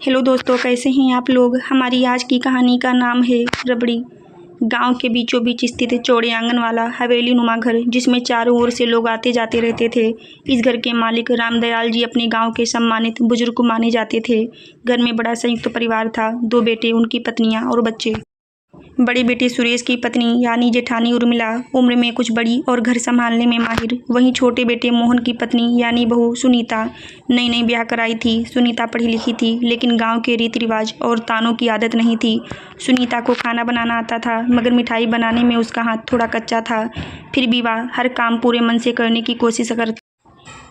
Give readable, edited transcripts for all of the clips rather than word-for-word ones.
Hello दोस्तों, कैसे हैं आप लोग। हमारी आज की कहानी का नाम है रबड़ी। गांव के बीचों बीच स्थित चौड़े आंगन वाला हवेली नुमा घर, जिसमें चारों ओर से लोग आते जाते रहते थे। इस घर के मालिक रामदयाल जी अपने गांव के सम्मानित बुजुर्ग माने जाते थे। घर में बड़ा संयुक्त परिवार था। 2 बेटे, उनकी पत्नियां और बच्चे। बड़े बेटे सुरेश की पत्नी यानी जेठानी उर्मिला उम्र में कुछ बड़ी और घर संभालने में माहिर। वहीं छोटे बेटे मोहन की पत्नी यानी बहू सुनीता नई नई ब्याह कराई थी। सुनीता पढ़ी लिखी थी, लेकिन गांव के रीति रिवाज और तानों की आदत नहीं थी। सुनीता को खाना बनाना आता था, मगर मिठाई बनाने में उसका हाथ थोड़ा कच्चा था। फिर भी वह हर काम पूरे मन से करने की कोशिश करती।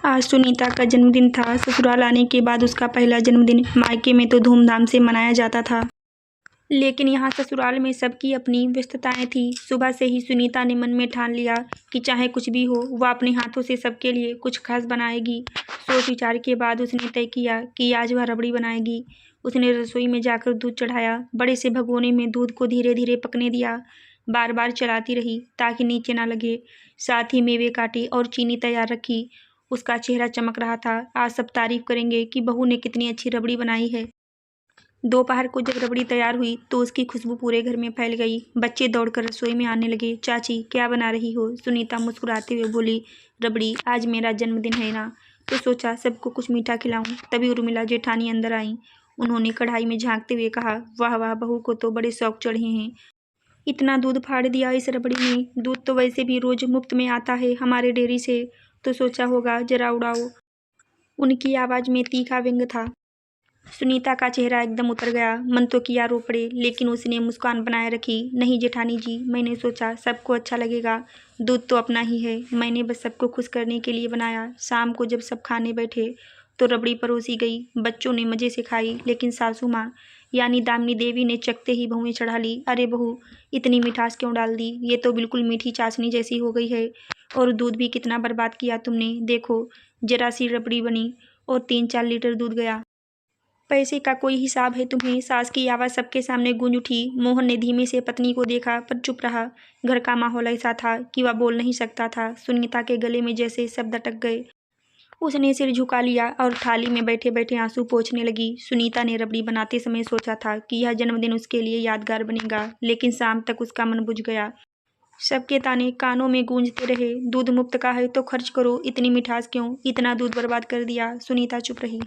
आज सुनीता का जन्मदिन था। ससुराल आने के बाद उसका पहला जन्मदिन मायके में तो धूमधाम से मनाया जाता था, लेकिन यहाँ ससुराल में सबकी अपनी व्यस्तताएं थी। सुबह से ही सुनीता ने मन में ठान लिया कि चाहे कुछ भी हो, वह अपने हाथों से सबके लिए कुछ खास बनाएगी। सोच विचार के बाद उसने तय किया कि आज वह रबड़ी बनाएगी। उसने रसोई में जाकर दूध चढ़ाया। बड़े से भगोने में दूध को धीरे धीरे पकने दिया। बार बार चलाती रही ताकि नीचे ना लगे। साथ ही मेवे काटे और चीनी तैयार रखी। उसका चेहरा चमक रहा था। आज सब तारीफ करेंगे कि बहू ने कितनी अच्छी रबड़ी बनाई है। दोपहर को जब रबड़ी तैयार हुई तो उसकी खुशबू पूरे घर में फैल गई। बच्चे दौड़कर रसोई में आने लगे। चाची, क्या बना रही हो। सुनीता मुस्कुराते हुए बोली, रबड़ी, आज मेरा जन्मदिन है ना, तो सोचा सबको कुछ मीठा खिलाऊं। तभी उर्मिला जेठानी अंदर आई। उन्होंने कढ़ाई में झांकते हुए कहा, वाह वाह, बहू को तो बड़े शौक चढ़े हैं। इतना दूध फाड़ दिया इस रबड़ी में। दूध तो वैसे भी रोज मुफ्त में आता है हमारे डेयरी से, तो सोचा होगा जरा उड़ाओ। उनकी आवाज में तीखा व्यंग था। सुनीता का चेहरा एकदम उतर गया। मन तो किया रो पड़े, लेकिन उसने मुस्कान बनाए रखी। नहीं जेठानी जी, मैंने सोचा सबको अच्छा लगेगा। दूध तो अपना ही है, मैंने बस सबको खुश करने के लिए बनाया। शाम को जब सब खाने बैठे तो रबड़ी परोसी गई। बच्चों ने मज़े से खाई, लेकिन सासू माँ यानी दामिनी देवी ने चखते ही भौहें चढ़ा ली। अरे बहू, इतनी मिठास क्यों डाल दी। ये तो बिल्कुल मीठी चाशनी जैसी हो गई है। और दूध भी कितना बर्बाद किया तुमने। देखो, जरा सी रबड़ी बनी और 3-4 लीटर दूध गया। पैसे का कोई हिसाब है तुम्हें। सास की आवाज़ सबके सामने गूंज उठी। मोहन ने धीमे से पत्नी को देखा, पर चुप रहा। घर का माहौल ऐसा था कि वह बोल नहीं सकता था। सुनीता के गले में जैसे शब्द अटक गए। उसने सिर झुका लिया और थाली में बैठे बैठे आंसू पोंछने लगी। सुनीता ने रबड़ी बनाते समय सोचा था कि यह जन्मदिन उसके लिए यादगार बनेगा, लेकिन शाम तक उसका मन बुझ गया। सबके ताने कानों में गूंजते रहे, दूध मुफ्त का है तो खर्च करो, इतनी मिठास क्यों, इतना दूध बर्बाद कर दिया। सुनीता चुप रही,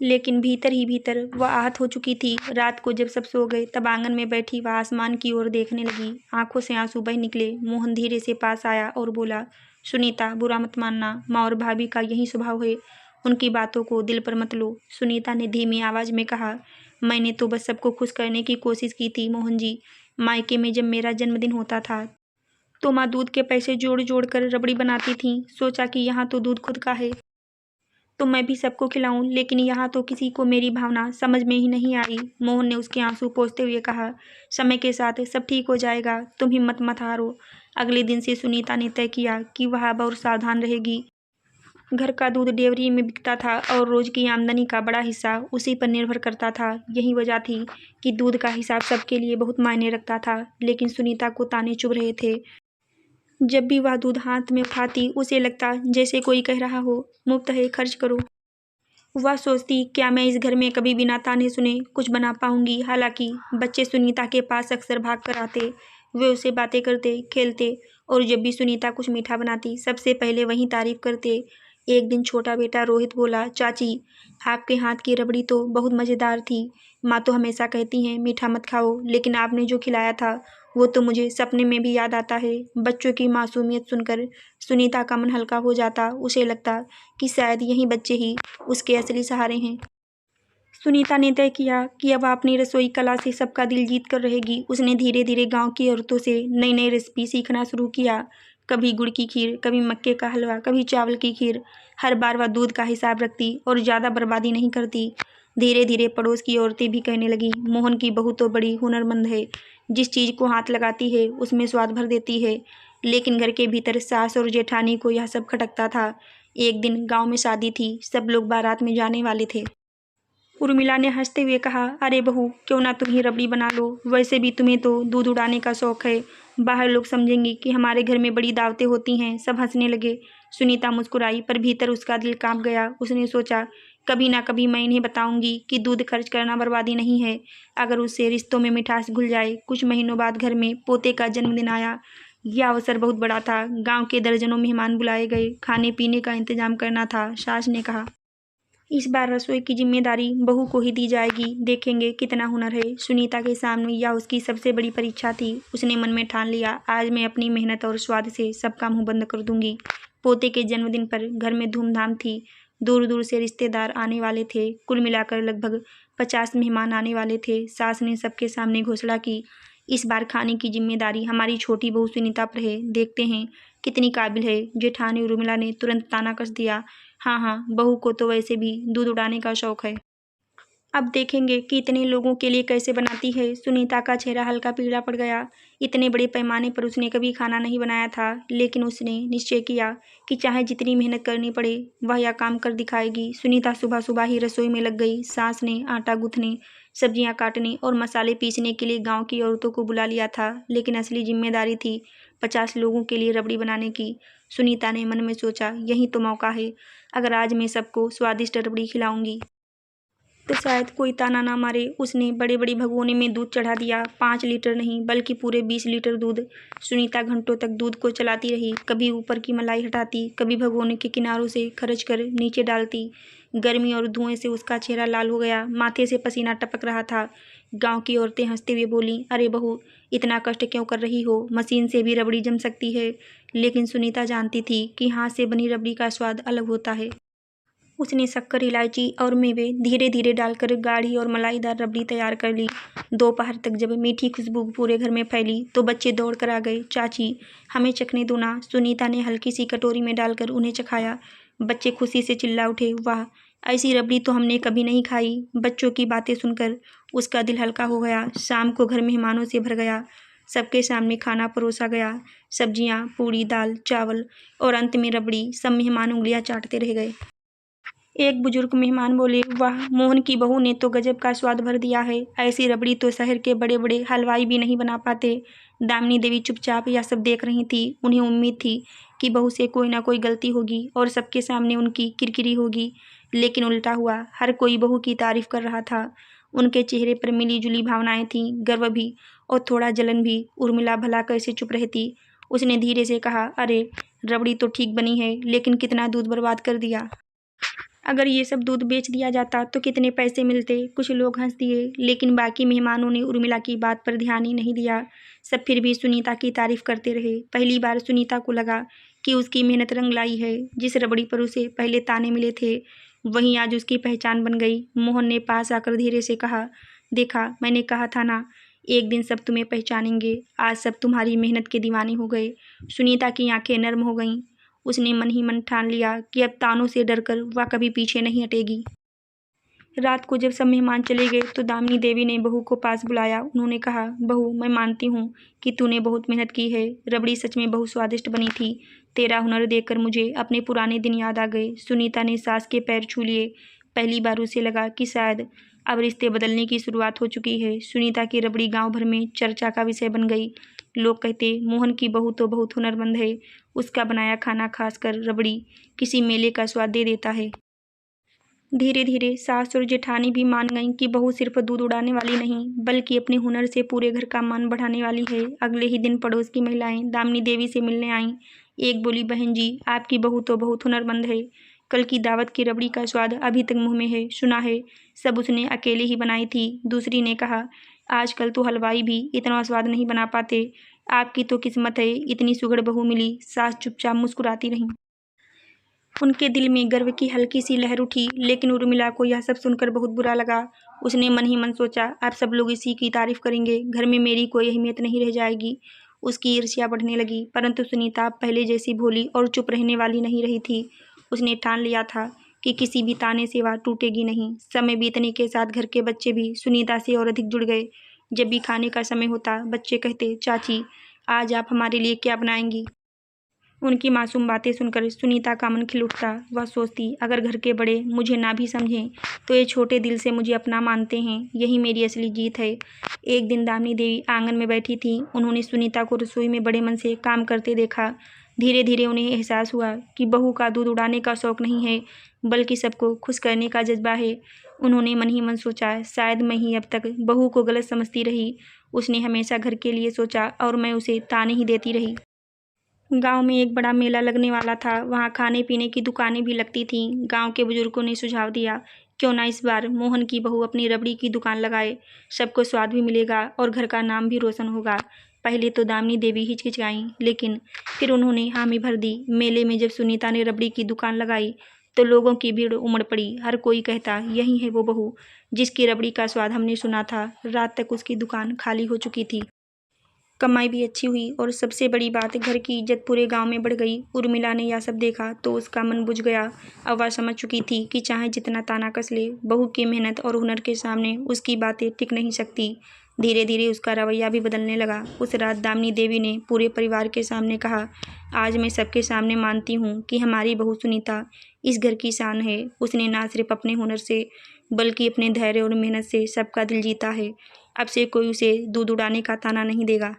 लेकिन भीतर ही भीतर वह आहत हो चुकी थी। रात को जब सब सो गए, तब आंगन में बैठी वह आसमान की ओर देखने लगी। आंखों से आंसू बह निकले। मोहन धीरे से पास आया और बोला, सुनीता, बुरा मत मानना, माँ और भाभी का यही स्वभाव है, उनकी बातों को दिल पर मत लो। सुनीता ने धीमी आवाज में कहा, मैंने तो बस सबको खुश करने की कोशिश की थी मोहन जी। मायके में जब मेरा जन्मदिन होता था तो माँ दूध के पैसे जोड़ जोड़ कर रबड़ी बनाती थी। सोचा कि यहाँ तो दूध खुद का है तो मैं भी सबको खिलाऊं, लेकिन यहाँ तो किसी को मेरी भावना समझ में ही नहीं आई। मोहन ने उसके आंसू पोंछते हुए कहा, समय के साथ सब ठीक हो जाएगा, तुम हिम्मत मत हारो। अगले दिन से सुनीता ने तय किया कि वह अब और सावधान रहेगी। घर का दूध डेयरी में बिकता था और रोज की आमदनी का बड़ा हिस्सा उसी पर निर्भर करता था। यही वजह थी कि दूध का हिसाब सबके लिए बहुत मायने रखता था, लेकिन सुनीता को ताने चुभ रहे थे। जब भी वह दूध हाथ में उठाती, उसे लगता जैसे कोई कह रहा हो, मुफ्त है, खर्च करो। वह सोचती, क्या मैं इस घर में कभी बिना ताने सुने कुछ बना पाऊंगी। हालांकि बच्चे सुनीता के पास अक्सर भाग कर आते। वे उसे बातें करते, खेलते, और जब भी सुनीता कुछ मीठा बनाती, सबसे पहले वही तारीफ करते। एक दिन छोटा बेटा रोहित बोला, चाची, आपके हाथ की रबड़ी तो बहुत मज़ेदार थी। माँ तो हमेशा कहती हैं मीठा मत खाओ, लेकिन आपने जो खिलाया था वो तो मुझे सपने में भी याद आता है। बच्चों की मासूमियत सुनकर सुनीता का मन हल्का हो जाता। उसे लगता कि शायद यही बच्चे ही उसके असली सहारे हैं। सुनीता ने तय किया कि अब अपनी रसोई कला से सबका दिल जीत कर रहेगी। उसने धीरे धीरे गांव की औरतों से नई नई रेसिपी सीखना शुरू किया। कभी गुड़ की खीर, कभी मक्के का हलवा, कभी चावल की खीर। हर बार वह दूध का हिसाब रखती और ज़्यादा बर्बादी नहीं करती। धीरे धीरे पड़ोस की औरतें भी कहने लगी, मोहन की बहू तो बड़ी हुनरमंद है, जिस चीज़ को हाथ लगाती है उसमें स्वाद भर देती है। लेकिन घर के भीतर सास और जेठानी को यह सब खटकता था। एक दिन गांव में शादी थी। सब लोग बारात में जाने वाले थे। उर्मिला ने हंसते हुए कहा, अरे बहू, क्यों ना तुम ही रबड़ी बना लो। वैसे भी तुम्हें तो दूध उड़ाने का शौक है। बाहर लोग समझेंगे कि हमारे घर में बड़ी दावतें होती हैं। सब हंसने लगे। सुनीता मुस्कुराई, पर भीतर उसका दिल कांप गया। उसने सोचा, कभी ना कभी मैं इन्हें बताऊंगी कि दूध खर्च करना बर्बादी नहीं है। अगर उससे रिश्तों में मिठास घुल जाए। कुछ महीनों बाद घर में पोते का जन्मदिन आया। यह अवसर बहुत बड़ा था। गांव के दर्जनों मेहमान बुलाए गए। खाने पीने का इंतजाम करना था। सास ने कहा, इस बार रसोई की जिम्मेदारी बहू को ही दी जाएगी। देखेंगे कितना हुनर है। सुनीता के सामने यह उसकी सबसे बड़ी परीक्षा थी। उसने मन में ठान लिया, आज मैं अपनी मेहनत और स्वाद से सबका मुंह बंद कर दूंगी। पोते के जन्मदिन पर घर में धूमधाम थी। दूर दूर से रिश्तेदार आने वाले थे। कुल मिलाकर लगभग 50 मेहमान आने वाले थे। सास ने सबके सामने घोषणा की, इस बार खाने की जिम्मेदारी हमारी छोटी बहू सुनीता पर है। देखते हैं कितनी काबिल है। जेठानी उर्मिला ने तुरंत ताना कस दिया, हाँ हाँ, बहू को तो वैसे भी दूध उड़ाने का शौक है। अब देखेंगे कि इतने लोगों के लिए कैसे बनाती है। सुनीता का चेहरा हल्का पीला पड़ गया। इतने बड़े पैमाने पर उसने कभी खाना नहीं बनाया था, लेकिन उसने निश्चय किया कि चाहे जितनी मेहनत करनी पड़े वह यह काम कर दिखाएगी। सुनीता सुबह सुबह ही रसोई में लग गई। सास ने आटा गूंथने, सब्जियां काटने और मसाले पीसने के लिए गांव की औरतों को बुला लिया था, लेकिन असली जिम्मेदारी थी 50 लोगों के लिए रबड़ी बनाने की। सुनीता ने मन में सोचा, यही तो मौका है। अगर आज मैं सबको स्वादिष्ट रबड़ी खिलाऊंगी तो शायद कोई ताना ना मारे। उसने बड़े बड़े भगोने में दूध चढ़ा दिया। 5 लीटर नहीं बल्कि पूरे 20 लीटर दूध। सुनीता घंटों तक दूध को चलाती रही। कभी ऊपर की मलाई हटाती, कभी भगोने के किनारों से खरच कर नीचे डालती। गर्मी और धुएं से उसका चेहरा लाल हो गया। माथे से पसीना टपक रहा था। गांव की औरतें हंसते हुए बोलीं, अरे बहू, इतना कष्ट क्यों कर रही हो? मशीन से भी रबड़ी जम सकती है। लेकिन सुनीता जानती थी कि हाथ से बनी रबड़ी का स्वाद अलग होता है। उसने शक्कर, इलायची और मेवे धीरे धीरे डालकर गाढ़ी और मलाईदार रबड़ी तैयार कर ली। दोपहर तक जब मीठी खुशबू पूरे घर में फैली तो बच्चे दौड़ कर आ गए, चाची हमें चखने दो ना। सुनीता ने हल्की सी कटोरी में डालकर उन्हें चखाया। बच्चे खुशी से चिल्ला उठे, वाह, ऐसी रबड़ी तो हमने कभी नहीं खाई। बच्चों की बातें सुनकर उसका दिल हल्का हो गया। शाम को घर मेहमानों से भर गया। सबके सामने खाना परोसा गया, सब्जियां, पूड़ी, दाल, चावल और अंत में रबड़ी। सब मेहमान उंगलियां चाटते रह गए। एक बुजुर्ग मेहमान बोले, वाह, मोहन की बहू ने तो गजब का स्वाद भर दिया है। ऐसी रबड़ी तो शहर के बड़े बड़े हलवाई भी नहीं बना पाते। दामिनी देवी चुपचाप यह सब देख रही थी। उन्हें उम्मीद थी कि बहू से कोई ना कोई गलती होगी और सबके सामने उनकी किरकिरी होगी, लेकिन उल्टा हुआ। हर कोई बहू की तारीफ कर रहा था। उनके चेहरे पर मिली जुली भावनाएं थीं, गर्व भी और थोड़ा जलन भी। उर्मिला भला कैसे चुप रहती। उसने धीरे से कहा, अरे, रबड़ी तो ठीक बनी है, लेकिन कितना दूध बर्बाद कर दिया। अगर ये सब दूध बेच दिया जाता तो कितने पैसे मिलते? कुछ लोग हंस दिए, लेकिन बाकी मेहमानों ने उर्मिला की बात पर ध्यान ही नहीं दिया। सब फिर भी सुनीता की तारीफ करते रहे। पहली बार सुनीता को लगा कि उसकी मेहनत रंग लाई है। जिस रबड़ी पर उसे पहले ताने मिले थे, वहीं आज उसकी पहचान बन गई। मोहन ने पास आकर धीरे से कहा, देखा, मैंने कहा था ना, एक दिन सब तुम्हें पहचानेंगे। आज सब तुम्हारी मेहनत के दीवाने हो गए। सुनीता की आंखें नर्म हो गईं। उसने मन ही मन ठान लिया कि अब तानों से डरकर वह कभी पीछे नहीं हटेगी। रात को जब सब मेहमान चले गए तो दामिनी देवी ने बहू को पास बुलाया। उन्होंने कहा, बहू, मैं मानती हूँ कि तूने बहुत मेहनत की है। रबड़ी सच में बहुत स्वादिष्ट बनी थी। तेरा हुनर देखकर मुझे अपने पुराने दिन याद आ गए। सुनीता ने सास के पैर छू लिए। पहली बार उसे लगा कि शायद अब रिश्ते बदलने की शुरुआत हो चुकी है। सुनीता की रबड़ी गाँव भर में चर्चा का विषय बन गई। लोग कहते, मोहन की बहू तो बहुत हुनरमंद है। उसका बनाया खाना, खासकर रबड़ी, किसी मेले का स्वाद दे देता है। धीरे धीरे सास और जेठानी भी मान गईं कि बहू सिर्फ दूध उड़ाने वाली नहीं, बल्कि अपने हुनर से पूरे घर का मान बढ़ाने वाली है। अगले ही दिन पड़ोस की महिलाएं दामिनी देवी से मिलने आईं। एक बोली, बहन जी, आपकी बहू तो बहुत हुनरमंद है। कल की दावत की रबड़ी का स्वाद अभी तक मुंह में है। सुना है सब उसने अकेले ही बनाई थी। दूसरी ने कहा, आजकल तो हलवाई भी इतना स्वाद नहीं बना पाते। आपकी तो किस्मत है, इतनी सुघड़ बहू मिली। सास चुपचाप मुस्कुराती रहीं। उनके दिल में गर्व की हल्की सी लहर उठी, लेकिन उर्मिला को यह सब सुनकर बहुत बुरा लगा। उसने मन ही मन सोचा, अब सब लोग इसी की तारीफ करेंगे, घर में मेरी कोई अहमियत नहीं रह जाएगी। उसकी ईर्ष्या बढ़ने लगी। परंतु सुनीता पहले जैसी भोली और चुप रहने वाली नहीं रही थी। उसने ठान लिया था कि किसी भी ताने से वह टूटेगी नहीं। समय बीतने के साथ घर के बच्चे भी सुनीता से और अधिक जुड़ गए। जब भी खाने का समय होता, बच्चे कहते, चाची, आज आप हमारे लिए क्या बनाएंगी? उनकी मासूम बातें सुनकर सुनीता का मन खिल उठता। वह सोचती, अगर घर के बड़े मुझे ना भी समझें तो ये छोटे दिल से मुझे अपना मानते हैं, यही मेरी असली जीत है। एक दिन दामिनी देवी आंगन में बैठी थी। उन्होंने सुनीता को रसोई में बड़े मन से काम करते देखा। धीरे धीरे उन्हें एहसास हुआ कि बहू का दूध उड़ाने का शौक नहीं है, बल्कि सबको खुश करने का जज्बा है। उन्होंने मन ही मन सोचा, शायद मैं ही अब तक बहू को गलत समझती रही। उसने हमेशा घर के लिए सोचा और मैं उसे ताने ही देती रही। गांव में एक बड़ा मेला लगने वाला था। वहां खाने पीने की दुकानें भी लगती थीं। गांव के बुजुर्गों ने सुझाव दिया, क्यों ना इस बार मोहन की बहू अपनी रबड़ी की दुकान लगाए। सबको स्वाद भी मिलेगा और घर का नाम भी रोशन होगा। पहले तो दामिनी देवी हिचकिचाईं, लेकिन फिर उन्होंने हामी भर दी। मेले में जब सुनीता ने रबड़ी की दुकान लगाई तो लोगों की भीड़ उमड़ पड़ी। हर कोई कहता, यही है वो बहू जिसकी रबड़ी का स्वाद हमने सुना था। रात तक उसकी दुकान खाली हो चुकी थी। कमाई भी अच्छी हुई और सबसे बड़ी बात, घर की इज्जत पूरे गांव में बढ़ गई। उर्मिला ने यह सब देखा तो उसका मन बुझ गया। अब वह समझ चुकी थी कि चाहे जितना ताना कस ले, बहू की मेहनत और हुनर के सामने उसकी बातें टिक नहीं सकती। धीरे धीरे उसका रवैया भी बदलने लगा। उस रात दामिनी देवी ने पूरे परिवार के सामने कहा, आज मैं सबके सामने मानती हूँ कि हमारी बहू सुनीता इस घर की शान है। उसने ना सिर्फ अपने हुनर से, बल्कि अपने धैर्य और मेहनत से सबका दिल जीता है। अब से कोई उसे दूध उड़ाने का ताना नहीं देगा।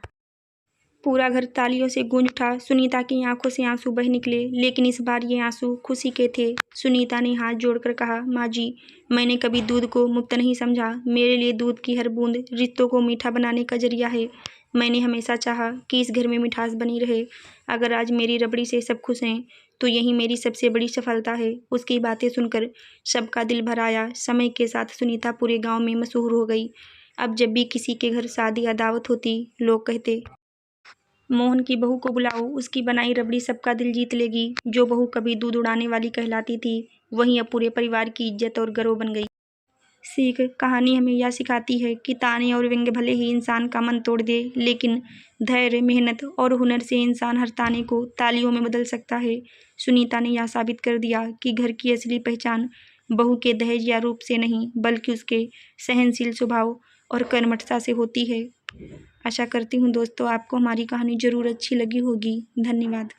पूरा घर तालियों से गूंज उठा। सुनीता की आंखों से आंसू बह निकले, लेकिन इस बार ये आंसू खुशी के थे। सुनीता ने हाथ जोड़कर कहा, माँ जी, मैंने कभी दूध को मुफ्त नहीं समझा। मेरे लिए दूध की हर बूंद रिश्तों को मीठा बनाने का जरिया है। मैंने हमेशा चाहा कि इस घर में मिठास बनी रहे। अगर आज मेरी रबड़ी से सब खुश हैं तो यही मेरी सबसे बड़ी सफलता है। उसकी बातें सुनकर सबका दिल भर आया। समय के साथ सुनीता पूरे गाँव में मशहूर हो गई। अब जब भी किसी के घर शादी या दावत होती, लोग कहते, मोहन की बहू को बुलाओ, उसकी बनाई रबड़ी सबका दिल जीत लेगी। जो बहू कभी दूध उड़ाने वाली कहलाती थी, वहीं अब पूरे परिवार की इज्जत और गर्व बन गई। सीख कहानी हमें यह सिखाती है कि ताने और व्यंग्य भले ही इंसान का मन तोड़ दे, लेकिन धैर्य, मेहनत और हुनर से इंसान हर ताने को तालियों में बदल सकता है। सुनीता ने यह साबित कर दिया कि घर की असली पहचान बहू के दहेज या रूप से नहीं, बल्कि उसके सहनशील स्वभाव और कर्मठता से होती है। आशा करती हूँ दोस्तों आपको हमारी कहानी ज़रूर अच्छी लगी होगी। धन्यवाद।